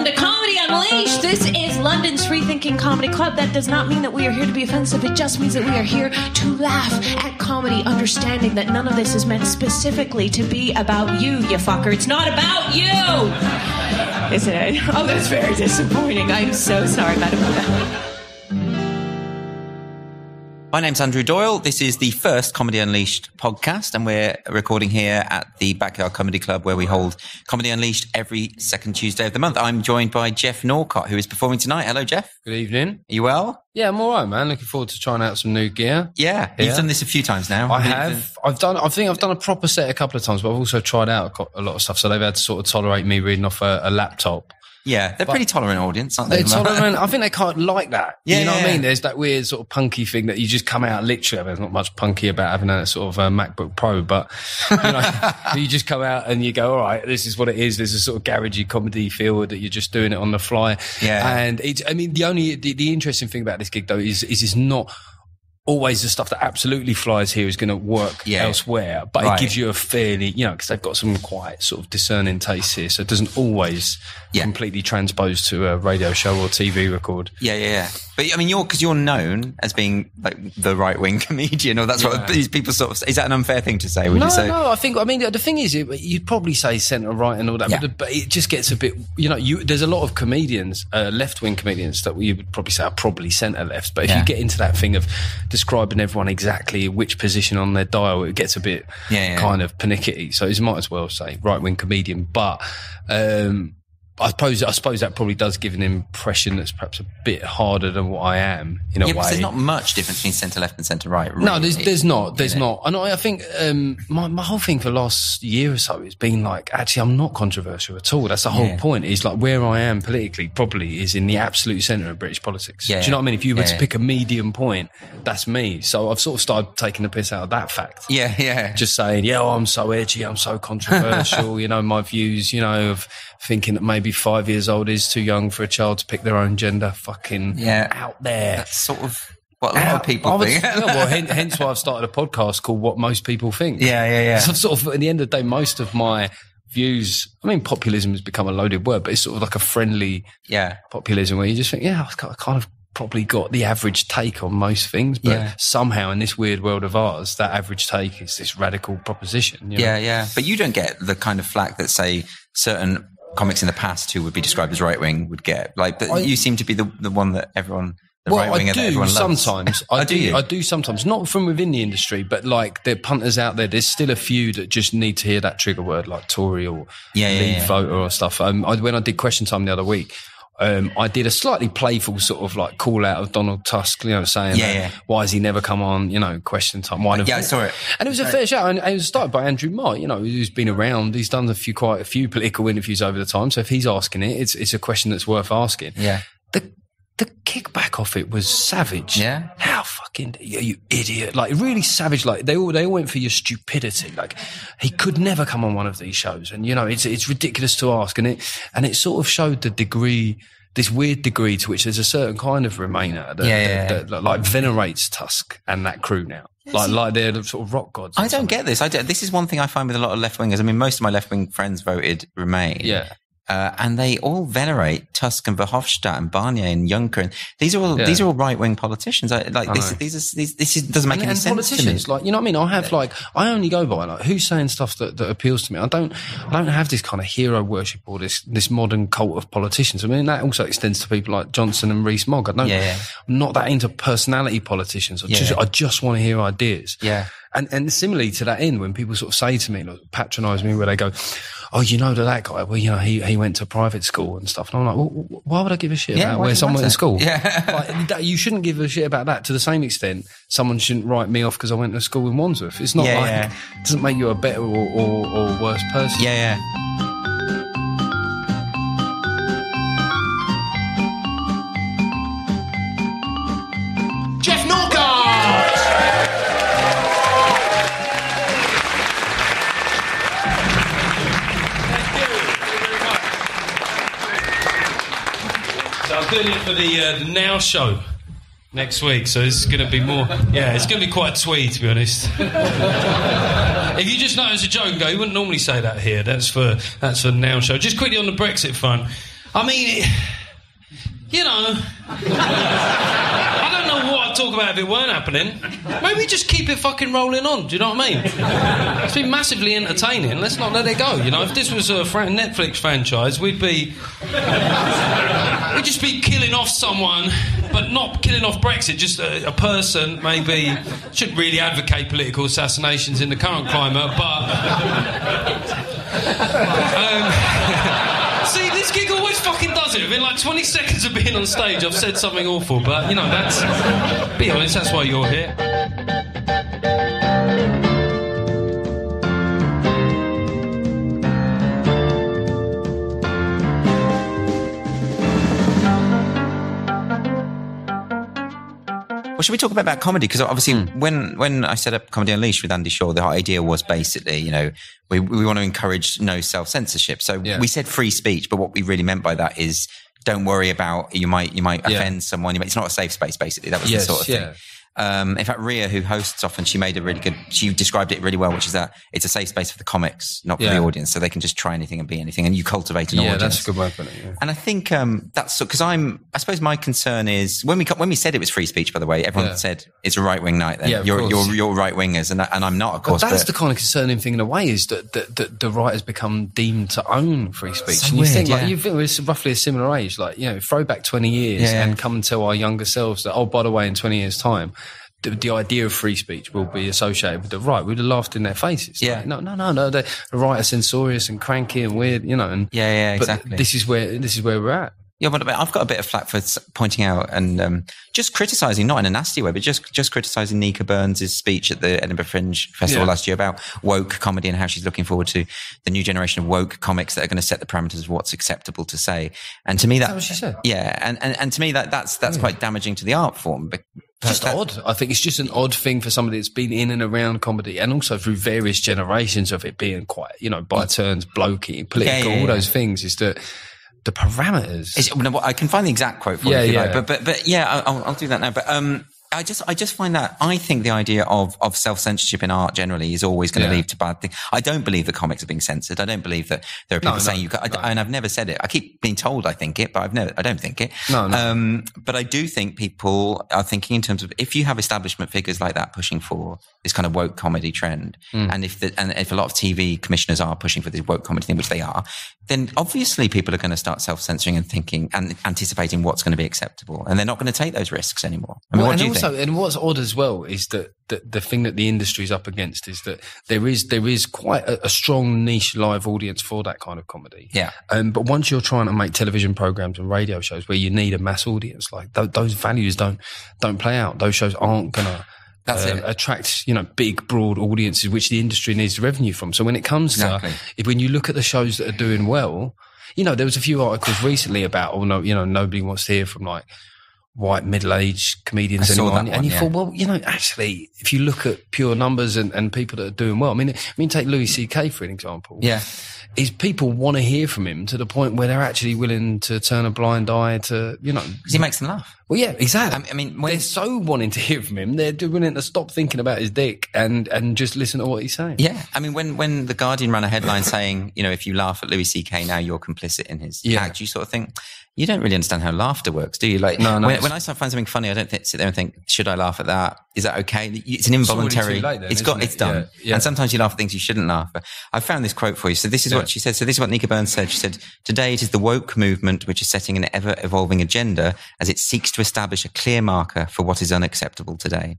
Welcome to Comedy Unleashed. This is London's free-thinking comedy club. That does not mean that we are here to be offensive. It just means that we are here to laugh at comedy, understanding that none of this is meant specifically to be about you fucker. It's not about you! Isn't it? Oh, that's very disappointing. I'm so sorry, Madam. My name's Andrew Doyle. This is the first Comedy Unleashed podcast, and we're recording here at the Backyard Comedy Club, where we hold Comedy Unleashed every second Tuesday of the month. I'm joined by Geoff Norcott, who is performing tonight. Hello, Geoff. Good evening. Are you well? Yeah, I'm all right, man. Looking forward to trying out some new gear. Yeah, you've done this a few times now. I have. I think I've done a proper set a couple of times, but I've also tried out a lot of stuff. So they've had to sort of tolerate me reading off a laptop. Yeah, they're pretty tolerant audience, aren't they? They're tolerant. I think they can't like that. Yeah, you know what I mean? There's that weird sort of punky thing that you just come out literally. There's not much punky about having a sort of MacBook Pro, but you know, you just come out and you go, all right, this is what it is. There's a sort of garagey comedy feel that you're just doing it on the fly. Yeah. And the interesting thing about this gig though is it's not always the stuff that absolutely flies here is going to work elsewhere, but it gives you a fairly, because they've got some quite sort of discerning tastes here, so it doesn't always completely transpose to a radio show or TV record. Yeah. But I mean, you're known as being like the right-wing comedian, or that's what these people sort of. Is that an unfair thing to say? Would you say? No. The thing is, you'd probably say centre right and all that, but it just gets a bit. There's a lot of comedians, left-wing comedians, that you would probably say are probably centre left. But if you get into that thing of describing everyone exactly which position on their dial, it gets a bit kind of panicky. So you might as well say right-wing comedian, but. I suppose that probably does give an impression that's perhaps a bit harder than what I am in a way. There's not much difference between centre left and centre right. Really. No, there's not. And I think my whole thing for the last year or so has been like, actually, I'm not controversial at all. That's the whole point. Is like where I am politically probably is in the absolute centre of British politics. Yeah. Do you know what I mean? If you were to pick a medium point, that's me. So I've sort of started taking the piss out of that fact. Yeah. Just saying, I'm so edgy, I'm so controversial. My views, of thinking that maybe 5 years old is too young for a child to pick their own gender. Fucking out there. That's sort of what a lot of people think. Hence why I've started a podcast called What Most People Think. Yeah. So sort of, at the end of the day, most of my views, populism has become a loaded word, but it's sort of like a friendly populism where you just think, I've kind of probably got the average take on most things, but somehow in this weird world of ours, that average take is this radical proposition. Yeah. But you don't get the kind of flack that, say, certain comics in the past who would be described as right-wing would get. You seem to be the one that everyone... right-winger that everyone loves. Sometimes. I do sometimes. Not from within the industry, but like there are punters out there. There's still a few that just need to hear that trigger word, like Tory or Leave voter or stuff. When I did Question Time the other week, I did a slightly playful sort of like call out of Donald Tusk, saying, why has he never come on, Question Time? I saw it. And it was a fair shout. And it was started by Andrew Marr, who's been around. He's done quite a few political interviews over the time. So if he's asking it, it's a question that's worth asking. Yeah. The kickback off it was savage. Yeah. How fucking, you idiot. Like, really savage. Like, they all went for your stupidity. Like, he could never come on one of these shows. And, it's ridiculous to ask. And it sort of showed the degree, this weird degree to which there's a certain kind of Remainer that like venerates Tusk and that crew now. Like they're sort of rock gods. I don't get this. This is one thing I find with a lot of left-wingers. Most of my left-wing friends voted Remain. Yeah. And they all venerate Tusk and Verhofstadt and Barnier and Juncker. And these are all right-wing politicians. This doesn't make any sense to me. Like, you know what I mean? I only go by who's saying stuff that appeals to me. I don't have this kind of hero worship or this modern cult of politicians. That also extends to people like Johnson and Rees-Mogg. I'm not that into personality politicians. I just want to hear ideas. Yeah. And similarly to that end, when people sort of say to me, patronise me, where they go, "Oh, that guy? Well, he went to private school and stuff." And I'm like, well, why would I give a shit about where someone went to school? Yeah. You shouldn't give a shit about that. To the same extent, someone shouldn't write me off because I went to school in Wandsworth. It's not it doesn't make you a better or worse person. Yeah. Geoff Norcott! I'm doing it for the Now show next week, so it's going to be more... Yeah, it's going to be quite twee, to be honest. If you just know it's a joke and go, you wouldn't normally say that here. That's for Now show. Just quickly on the Brexit front, I mean, you know, I don't know what I'd talk about if it weren't happening. Maybe just keep it fucking rolling on, do you know what I mean? It's been massively entertaining, let's not let it go, you know? If this was a Netflix franchise, we'd just be killing off someone, but not killing off Brexit, just a person, maybe. Shouldn't really advocate political assassinations in the current climate, but... See, this gig always fucking does it. Within like 20 seconds of being on stage, I've said something awful, but, you know, be honest, that's why you're here. Well, should we talk about comedy? Because obviously when I set up Comedy Unleashed with Andy Shaw, the idea was basically, you know, we want to encourage no self-censorship. So we said free speech, but what we really meant by that is don't worry about, you might offend someone. It's not a safe space, basically. That was the sort of thing. In fact, Ria, who hosts often, she described it really well, which is that it's a safe space for the comics, not for the audience, so they can just try anything and be anything, and you cultivate an audience. Yeah, that's a good way of putting it. Yeah. And I think that's because I suppose my concern is when we said it was free speech. By the way, everyone said it's a right wing night. Then you're right wingers, and I'm not, of course. But that's the kind of concerning thing in a way, is that the right has become deemed to own free speech. So and you weird, think like it's roughly a similar age, like, you know, throw back 20 years and come and tell our younger selves that, oh, by the way, in 20 years' time, the idea of free speech will be associated with the right. We'd have laughed in their faces. Yeah. Like, no. The right are censorious and cranky and weird, you know. And exactly. But this is where we're at. Yeah, but I've got a bit of flack for pointing out and just criticising, not in a nasty way, but just criticising Nika Burns' speech at the Edinburgh Fringe Festival last year about woke comedy and how she's looking forward to the new generation of woke comics that are going to set the parameters of what's acceptable to say. And to me, that's what she said. Yeah, and to me that's quite damaging to the art form. Just odd. I think it's just an odd thing for somebody that's been in and around comedy, and also through various generations of it being quite, you know, by turns blokey, political, all those things, is that the parameters. I can find the exact quote for you if you like, but yeah, I'll do that now. But I just find that I think the idea of self-censorship in art generally is always going to lead to bad things. I don't believe that comics are being censored. I don't believe that there are people saying you can't, and I've never said it. I keep being told I think it, but I don't think it. No. But I do think people are thinking in terms of, if you have establishment figures like that pushing for this kind of woke comedy trend, and if a lot of TV commissioners are pushing for this woke comedy thing, which they are, then obviously people are going to start self-censoring and thinking and anticipating what's going to be acceptable, and they're not going to take those risks anymore. I mean, what do you think? And what's odd as well is that the thing that the industry's up against is that there is quite a strong niche live audience for that kind of comedy. Yeah. But once you're trying to make television programs and radio shows where you need a mass audience, like those values don't play out. Those shows aren't gonna attract, you know, big, broad audiences, which the industry needs the revenue from. So when it comes to, when you look at the shows that are doing well, you know, there was a few articles recently about, nobody wants to hear from like white middle-aged comedians anymore. And you thought, well, you know, actually, if you look at pure numbers and people that are doing well, I mean, take Louis C.K. for an example. Yeah. Is people want to hear from him to the point where they're actually willing to turn a blind eye to, you know. Because he makes them laugh. Well, yeah, exactly. I mean, they're so wanting to hear from him, they're willing to stop thinking about his dick and just listen to what he's saying. Yeah. I mean, when The Guardian ran a headline saying, you know, if you laugh at Louis C.K. now, you're complicit in his act, you sort of think, you don't really understand how laughter works, do you? Like, when I find something funny, I don't sit there and think, should I laugh at that? Is that okay? It's an involuntary. It's done. Yeah. And sometimes you laugh at things you shouldn't laugh at. I found this quote for you. So this is what she said. So this is what Nika Burns said. She said, "Today it is the woke movement which is setting an ever-evolving agenda as it seeks to establish a clear marker for what is unacceptable today."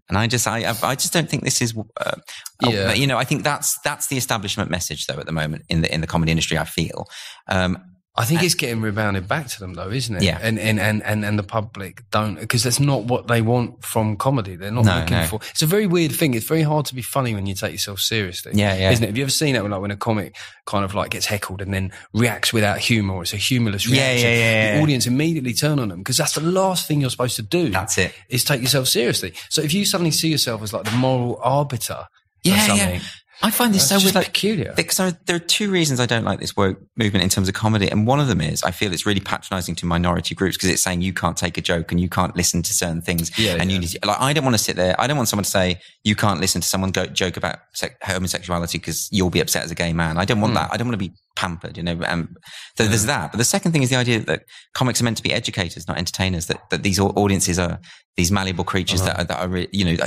And I just don't think this is, you know, I think that's the establishment message though at the moment in the comedy industry, I feel. I think it's getting rebounded back to them though, isn't it? Yeah. And the public don't, because that's not what they want from comedy. They're not looking for. It's a very weird thing. It's very hard to be funny when you take yourself seriously. Yeah. Isn't it? Have you ever seen that when a comic kind of like gets heckled and then reacts without humour, or it's a humourless reaction? Yeah. The audience immediately turn on them, because that's the last thing you're supposed to do. That's it. Is take yourself seriously. So if you suddenly see yourself as like the moral arbiter of something. I find this so weird, like, peculiar. So there are two reasons I don't like this woke movement in terms of comedy, and one of them is I feel it's really patronising to minority groups, because it's saying you can't take a joke and you can't listen to certain things. You need to, like, I don't want to sit there. I don't want someone to say you can't listen to someone joke about homosexuality because you'll be upset as a gay man. I don't want that. I don't want to be pampered, So there's that. But the second thing is the idea that comics are meant to be educators, not entertainers, that these audiences are these malleable creatures that are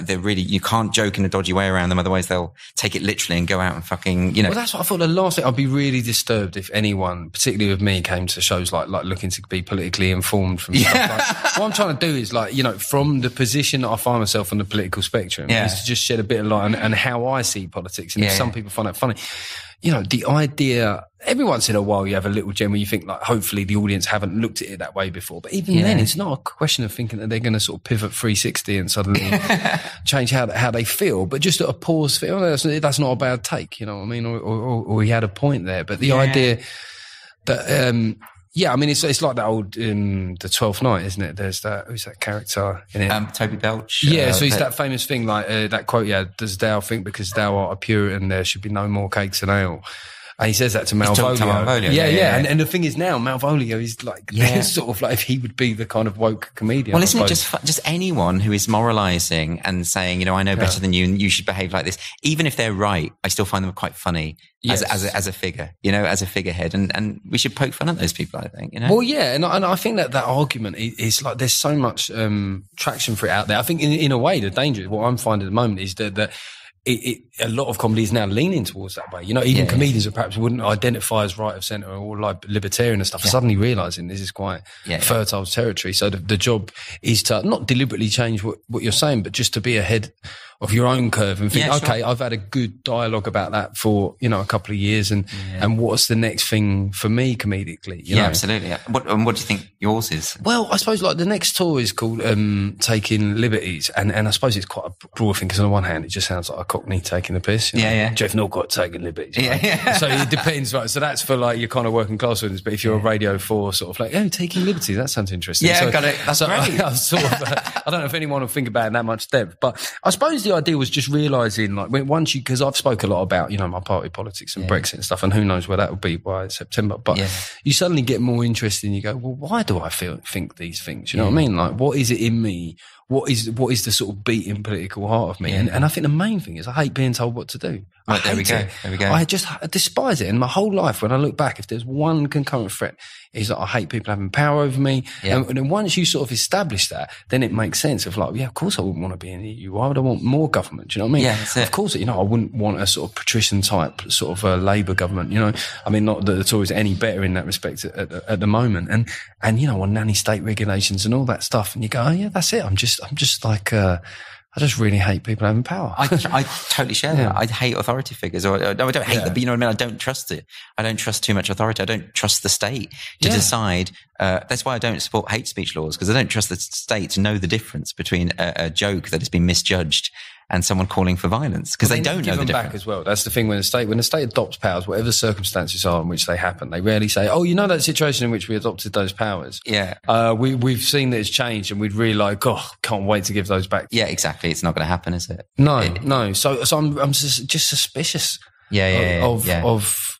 they're really, you can't joke in a dodgy way around them, otherwise they'll take it literally and go out and fucking, Well, that's what I thought. The last thing, I'd be really disturbed if anyone, particularly with me, came to shows like looking to be politically informed from stuff. Like, what I'm trying to do is from the position that I find myself on the political spectrum, is to just shed a bit of light on how I see politics. And if some people find that funny, the idea, every once in a while you have a little gem where you think like, hopefully the audience haven't looked at it that way before. But even then, it's not a question of thinking that they're going to sort of pivot 360 and suddenly change how they feel, but just at a pause, feel that's not a bad take, you know what I mean? Or he had a point there. But the idea that, it's like that old The 12th Night, isn't it? There's who's that character in it? Toby Belch. Yeah, so it's that famous thing, like that quote, does thou think because thou art a Puritan there should be no more cakes and ale? And he says that to Malvolio. Yeah. And the thing is now, Malvolio is like, sort of like if he would be the kind of woke comedian. Well, isn't it just anyone who is moralising and saying, I know better than you and you should behave like this, even if they're right, I still find them quite funny as a figure, as a figurehead. And we should poke fun at those people, I think, Well, yeah. And I think that argument is like, there's so much traction for it out there. I think in a way, the danger, what I'm finding at the moment is that a lot of comedy is now leaning towards that way. Even comedians who perhaps wouldn't identify as right of centre or like libertarian and stuff, are suddenly realising this is quite fertile territory. So the job is to not deliberately change what you're saying, but just to be ahead of your own curve and think, okay, I've had a good dialogue about that for, a couple of years and what's the next thing for me comedically? You know? Absolutely. What do you think yours is? Well, I suppose like the next tour is called Taking Liberties and I suppose it's quite a broad thing because on the one hand it just sounds like a Cockney taking the piss. Geoff Norcott taking liberties. Right? So it depends, right? So that's for like your kind of working class audience, but if you're a Radio 4 sort of like, taking liberties, that sounds interesting. Yeah, got it. That's great. I don't know if anyone will think about it in that much depth, but I suppose the idea was just realising like because I've spoke a lot about, my party politics and Brexit and stuff, and who knows where that will be by September, but you suddenly get more interested and you go, well, why do I think these things? You know what I mean? Like, what is it in me? What is the sort of beating political heart of me? And I think the main thing is I hate being told what to do. Right, there we go. I despise it. And my whole life, when I look back, if there's one concurrent threat, is that I hate people having power over me. And then once you sort of establish that, then it makes sense of like, of course I wouldn't want to be in the EU. Why would I want more government? Do you know what I mean? Yeah, that's it. Of course, I wouldn't want a sort of patrician type sort of Labour government, I mean, not that the Tories are any better in that respect at the moment. And on nanny state regulations and all that stuff. And you go, that's it. I'm just like, I just really hate people having power. I totally share that. I hate authority figures, or I don't hate them, but you know what I mean? I don't trust it. I don't trust too much authority. I don't trust the state to decide. That's why I don't support hate speech laws, because I don't trust the state to know the difference between a joke that has been misjudged and someone calling for violence, because they don't know the difference. Back as well. That's the thing when the state adopts powers, whatever the circumstances are in which they happen, they rarely say, "Oh, that situation in which we adopted those powers." Yeah, we've seen that it's changed, and we'd really like, can't wait to give those back. Yeah, exactly. It's not going to happen, is it? No. So I'm just suspicious.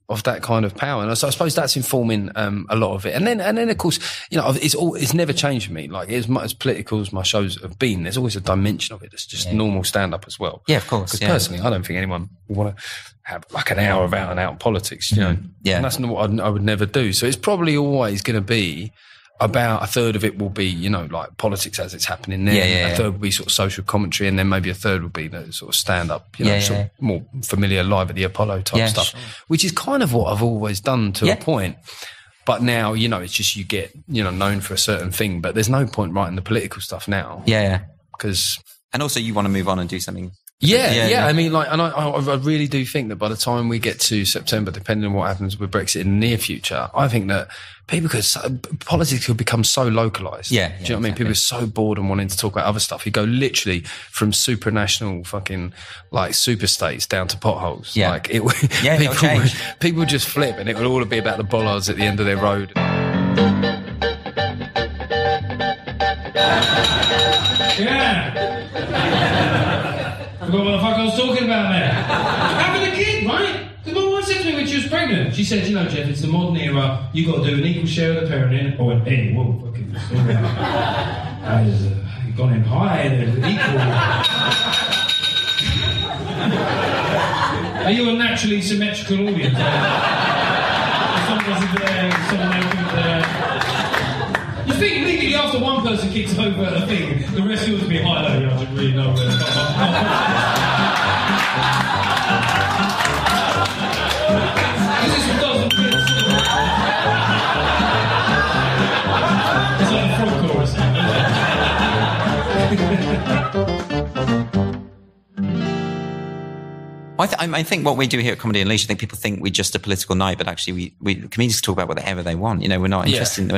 Of that kind of power, and so I suppose that's informing a lot of it. And then of course, it's never changed for me. Like as much as political as my shows have been, there's always a dimension of it that's just normal stand up as well. Yeah, of course. Because personally, I don't think anyone would want to have like an hour of out and out politics. Yeah, and that's not what I would never do. So it's probably always going to be. About a third of it will be, like politics as it's happening there. A third will be sort of social commentary, and then maybe a third will be the sort of stand-up, sort of more familiar live at the Apollo type stuff, which is kind of what I've always done to a point. But now, it's just you get, known for a certain thing, but there's no point writing the political stuff now. Because... And also you want to move on and do something... Yeah. I mean, like, and I really do think that by the time we get to September, depending on what happens with Brexit in the near future, I think that politics will become so localised. Do you know what I mean? People are so bored and wanting to talk about other stuff. You go literally from supranational fucking like super states down to potholes. Yeah. Like people would just flip, and it would all be about the bollards at the end of their road. I forgot what the fuck I was talking about there. Having a kid, right? Because my wife said to me when she was pregnant, she said, Jeff, it's the modern era, you've got to do an equal share of the parenting. I went, hey, whoa, fucking you've gone in high, equal. Are you a naturally symmetrical audience? song wasn't there, someone else was there. You think immediately after one person kicks over a thing, the rest of us be high low. I don't really know where to come. This doesn't fit. It's like a frog chorus. I think what we do here at Comedy Unleashed, I think people think we're just a political night, but actually we comedians talk about whatever they want. You know, we're not interested in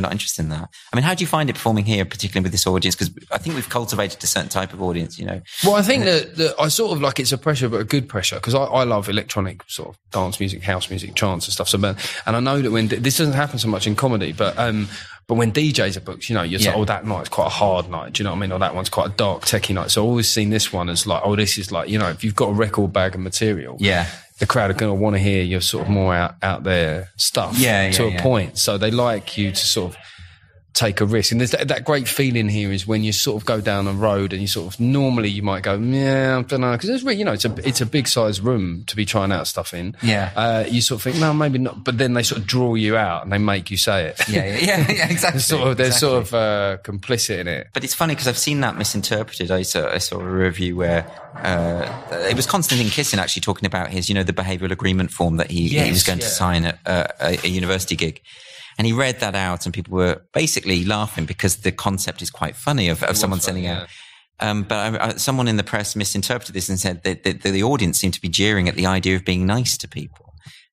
that. I mean, how do you find it performing here, particularly with this audience? Because I think we've cultivated a certain type of audience, you know. Well, I think that I sort of like it's a pressure, but a good pressure, because I love electronic sort of dance music, house music, trance and stuff. So, and I know that when this doesn't happen so much in comedy, but when DJs are booked, you know, you're like, oh, that night's quite a hard night. Do you know what I mean? Or that one's quite a dark, techie night. So I've always seen this one as like, oh, this is like, you know, if you've got a record bag of material, the crowd are going to want to hear your sort of more out there stuff to a point. So they like you to sort of take a risk. And there's that great feeling here is when you sort of go down a road and you sort of, normally you might go, yeah, I don't know, because it's really, you know, it's a big size room to be trying out stuff in. You sort of think, no, maybe not, but then they sort of draw you out and they make you say it. Exactly. They're sort of complicit in it. But it's funny because I've seen that misinterpreted. I saw a review where it was Konstantin Kissin actually talking about his, you know, the behavioural agreement form that he was going to sign at a university gig. And he read that out and people were basically laughing because the concept is quite funny of someone sending out. But someone in the press misinterpreted this and said that the audience seemed to be jeering at the idea of being nice to people.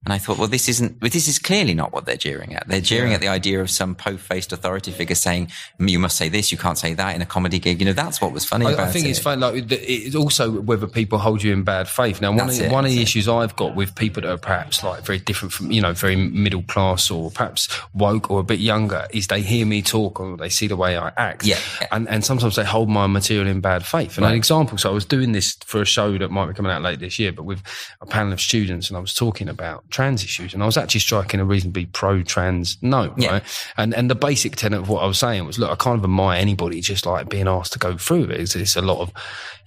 And I thought, well, this is clearly not what they're jeering at. They're jeering at the idea of some po-faced authority figure saying, you must say this, you can't say that in a comedy gig. You know, that's what was funny about it. I think it's fun. Like, it's also whether people hold you in bad faith. Now, one of the issues I've got with people that are perhaps like very different from, you know, very middle class or perhaps woke or a bit younger is they hear me talk or they see the way I act. And sometimes they hold my material in bad faith. And an example, so I was doing this for a show that might be coming out late this year, but with a panel of students, and I was talking about trans issues, and I was actually striking a reasonably pro-trans note, right? And the basic tenet of what I was saying was, look, I kind of admire anybody just like being asked to go through it. It's a lot of,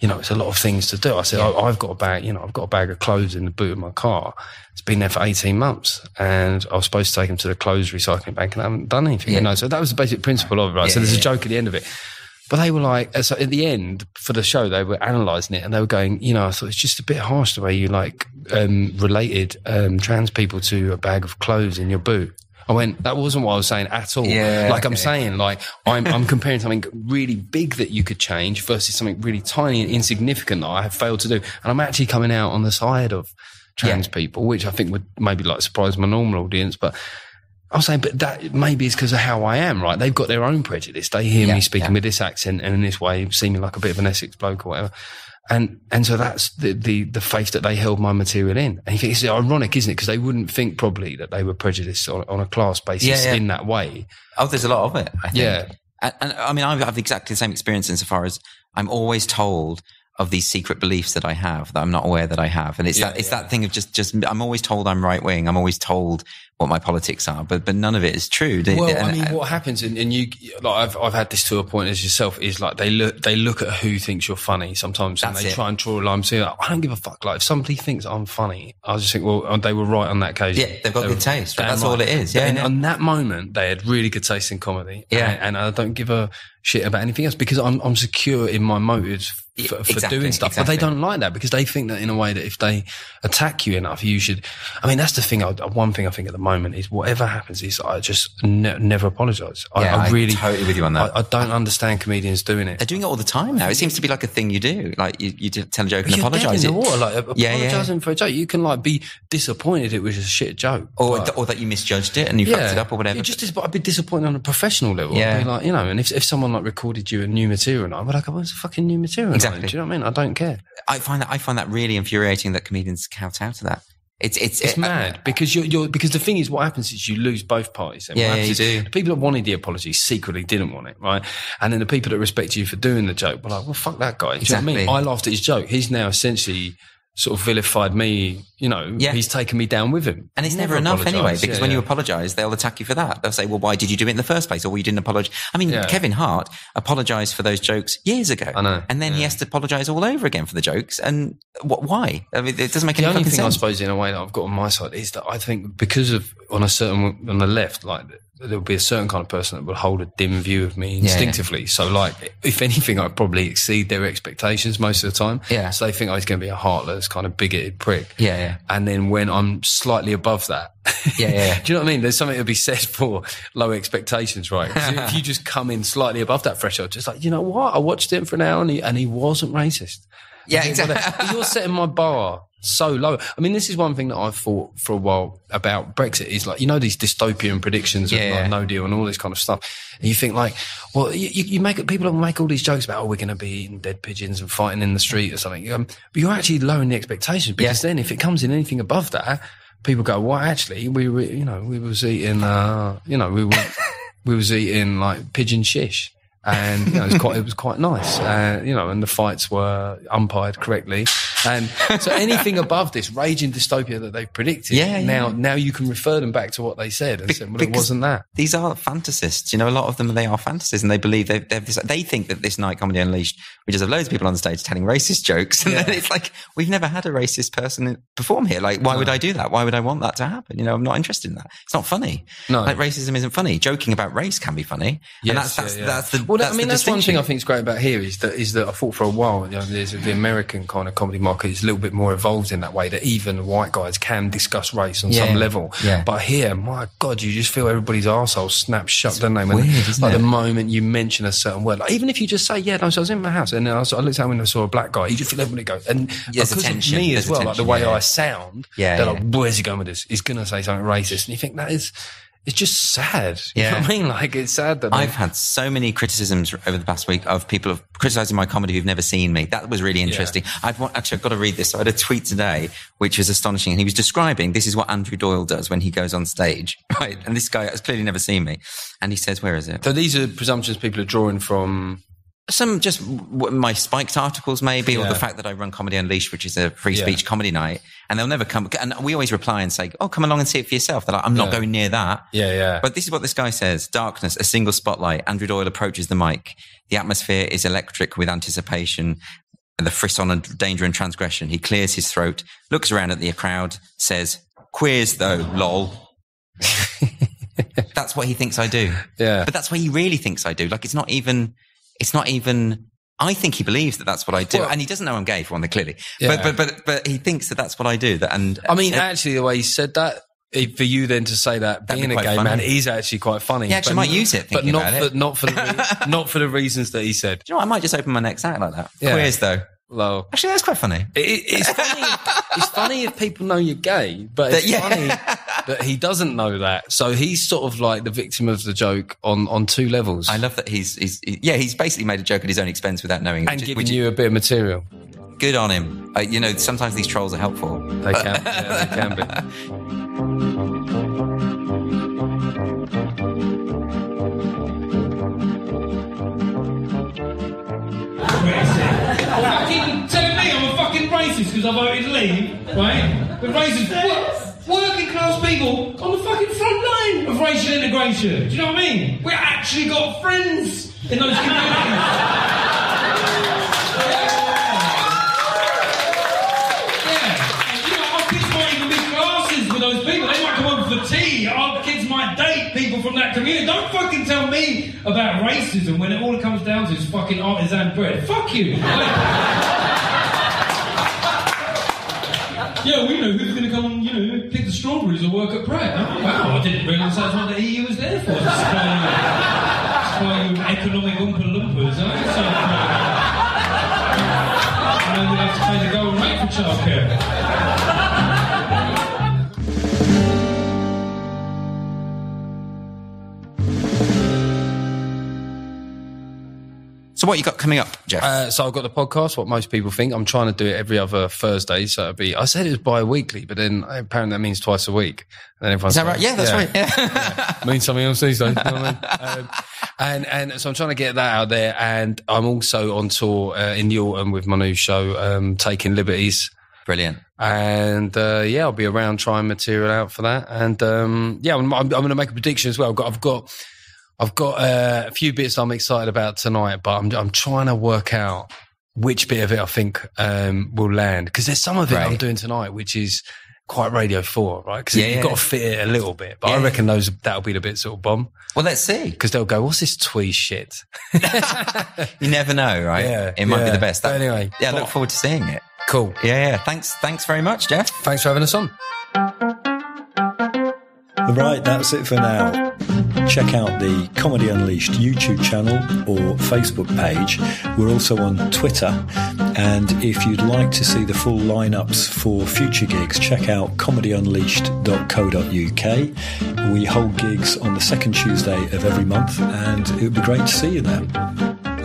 you know, it's a lot of things to do. I said, I've got a bag of clothes in the boot of my car. It's been there for 18 months, and I was supposed to take them to the clothes recycling bank, and I haven't done anything. You know, so that was the basic principle of it, right? So there's a joke at the end of it. But they were like, so at the end for the show, they were analysing it and they were going, you know, I thought it's just a bit harsh the way you like, related, trans people to a bag of clothes in your boot. I went, that wasn't what I was saying at all. I'm saying, like, I'm comparing something really big that you could change versus something really tiny and insignificant that I have failed to do. And I'm actually coming out on the side of trans people, which I think would maybe like surprise my normal audience, but I was saying, but that maybe it's because of how I am, right? They've got their own prejudice. They hear me speaking with this accent and in this way, seeming like a bit of an Essex bloke or whatever. And so that's the faith that they held my material in. And you think it's ironic, isn't it? Because they wouldn't think probably that they were prejudiced on a class basis in that way. Oh, there's a lot of it, I think. And I mean, I have exactly the same experience insofar as I'm always told of these secret beliefs that I have that I'm not aware that I have. And it's that thing of just, I'm always told I'm right wing. I'm always told what my politics are, but none of it is true. Well, I mean, what happens, and you, like, I've had this to a point as yourself, is like they look at who thinks you're funny sometimes, and they try and draw a line. So like, I don't give a fuck. Like, if somebody thinks I'm funny, I just think, well, they were right on that occasion. Yeah, they've got good taste. That's all it is. Yeah. On that moment, they had really good taste in comedy. Yeah, and I don't give a shit about anything else because I'm secure in my motives for doing stuff. But they don't like that because they think that in a way that if they attack you enough, you should. I mean, that's the thing. One thing I think at the moment is whatever happens is I just never apologise. I really totally with you on that. I don't understand comedians doing it. They're doing it all the time now. It seems to be like a thing you do. Like you tell a joke and apologise. You're dead in the water. Like apologising for a joke. You can like be disappointed it was a shit joke, or that you misjudged it and you fucked it up or whatever. I'd be disappointed on a professional level. I'd be like, you know, and if someone like recorded you a new material, I'd be like, what's the fucking new material? Exactly. Do you know what I mean? I don't care. I find that really infuriating that comedians kowtow to that. It's mad because because the thing is, what happens is you lose both parties. And you do. The people that wanted the apology secretly didn't want it, right? And then the people that respect you for doing the joke were like, well, fuck that guy. Do you know what I mean? I laughed at his joke. He's now essentially sort of vilified me he's taken me down with him. And it's never enough anyway, because when you apologise, they'll attack you for that. They'll say, well, why did you do it in the first place? Or well, you didn't apologise. I mean, Kevin Hart apologised for those jokes years ago. I know. And then he has to apologise all over again for the jokes. And why? I mean, it doesn't make any fucking sense. The only thing, I suppose, in a way that I've got on my side is that I think because of, on the left, like, there'll be a certain kind of person that will hold a dim view of me instinctively. Yeah. So, like, if anything, I probably exceed their expectations most of the time. Yeah. So they think I was going to be a heartless, kind of bigoted prick. Yeah, yeah. And then when I'm slightly above that, do you know what I mean? There's something to be said for low expectations, right? If you just come in slightly above that threshold, just like, you know what? I watched him for an hour and he wasn't racist. Yeah, exactly. You're setting my bar so low. I mean, this is one thing that I've thought for a while about Brexit is like, these dystopian predictions of like no deal and all this kind of stuff. And you think like, well, people make all these jokes about, we're going to be eating dead pigeons and fighting in the street or something. But you're actually lowering the expectations because then if it comes in anything above that, people go, well, actually, we was eating, we was eating like pigeon shish. And it was quite nice, and the fights were umpired correctly, and so anything above this raging dystopia that they've predicted, now you can refer them back to what they said and say, well, it wasn't that. These are fantasists, a lot of them, they are fantasists, and they believe they think that this night Comedy Unleashed, we just have loads of people on stage telling racist jokes, and then it's like, we've never had a racist person perform here. Like, why would I do that? Why would I want that to happen? I'm not interested in that. It's not funny. No, like racism isn't funny. Joking about race can be funny, and that's one thing I think is great about here is that I thought for a while, there's the American kind of comedy market is a little bit more evolved in that way, that even white guys can discuss race on some level. Yeah. But here, my God, you just feel everybody's arsehole snap shut, don't they? Weird, isn't it? The moment you mention a certain word, like, even if you just say, so I was in my house and I looked out when I saw a black guy, you just feel everybody go, and because of me as well, like the way I sound, they're like, where's he going with this? He's going to say something racist. And you think it's just sad. You know what I mean? Like, it's sad that I've had so many criticisms over the past week of people criticising my comedy who've never seen me. That was really interesting. I've got to read this. So I had a tweet today, which was astonishing. And he was describing, this is what Andrew Doyle does when he goes on stage, right? And this guy has clearly never seen me. And he says, where is it? So these are presumptions people are drawing from... Some just my spiked articles maybe, or the fact that I run Comedy Unleashed, which is a free speech comedy night, and they'll never come. And we always reply and say, come along and see it for yourself. They're like, I'm not going near that. Yeah. But this is what this guy says. Darkness, a single spotlight. Andrew Doyle approaches the mic. The atmosphere is electric with anticipation, the frisson of danger and transgression. He clears his throat, looks around at the crowd, says, queers though, lol. That's what he thinks I do. Yeah. But that's what he really thinks I do. Like, it's not even, I think he believes that that's what I do. And he doesn't know I'm gay, for one thing, clearly. Yeah. But he thinks that that's what I do. Actually, the way he said that, for you then to say that being a gay man is actually quite funny. Yeah, actually, I might use it, but not for the reasons that he said. Do you know what? I might just open my next act like that. Yeah. Queers, though. Low. Actually, that's quite funny. It's funny. It's funny if people know you're gay, but it's funny that he doesn't know that. So he's sort of like the victim of the joke on two levels. I love that he's basically made a joke at his own expense without knowing, and giving you a bit of material. Good on him. Sometimes these trolls are helpful. They can. They can be. Fucking telling me I'm a fucking racist because I voted Leave, right? But racist, working class people on the fucking front line of racial integration. Do you know what I mean? We actually got friends in those communities. Our kids might even be classes with those people. They might come over for tea. Our kids might date people from that community. Don't fucking tell me about racism when it all comes down to is fucking artisan bread. Fuck you. Yeah, we know who's going to come and, pick the strawberries or work at Pratt. Oh, wow, I didn't realise that's what the EU was there for. Supply you economic Oompa Loompas, So, we'll have to pay the golden rate for childcare. So what you got coming up, Geoff? So I've got the podcast, What Most People Think. I'm trying to do it every other Thursday, so I said it was bi-weekly, but then apparently that means twice a week. And then is that right? Yeah, that's right. Yeah. Means something else these days. You know what I mean? And so I'm trying to get that out there, and I'm also on tour in the autumn with my new show, Taking Liberties. Brilliant. And I'll be around trying material out for that. And I'm going to make a prediction as well. I've got a few bits I'm excited about tonight, but I'm trying to work out which bit of it I think will land, because there's some of it I'm doing tonight which is quite Radio 4, right? Because you've got to fit it a little bit. But I reckon that'll be the bits that'll bomb. Well, let's see. Because they'll go, what's this twee shit? You never know, right? Yeah, it might be the best. Anyway. Yeah, I look forward to seeing it. Cool. Yeah. Thanks very much, Geoff. Thanks for having us on. Right, that's it for now. Check out the Comedy Unleashed YouTube channel or Facebook page. We're also on Twitter. And if you'd like to see the full lineups for future gigs, check out comedyunleashed.co.uk. We hold gigs on the second Tuesday of every month, and it would be great to see you there.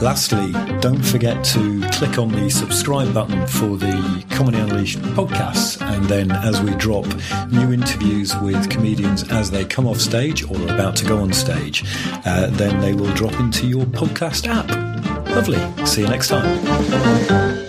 Lastly, don't forget to click on the subscribe button for the Comedy Unleashed podcasts, and then as we drop new interviews with comedians as they come off stage or are about to go on stage, then they will drop into your podcast app. Lovely. See you next time.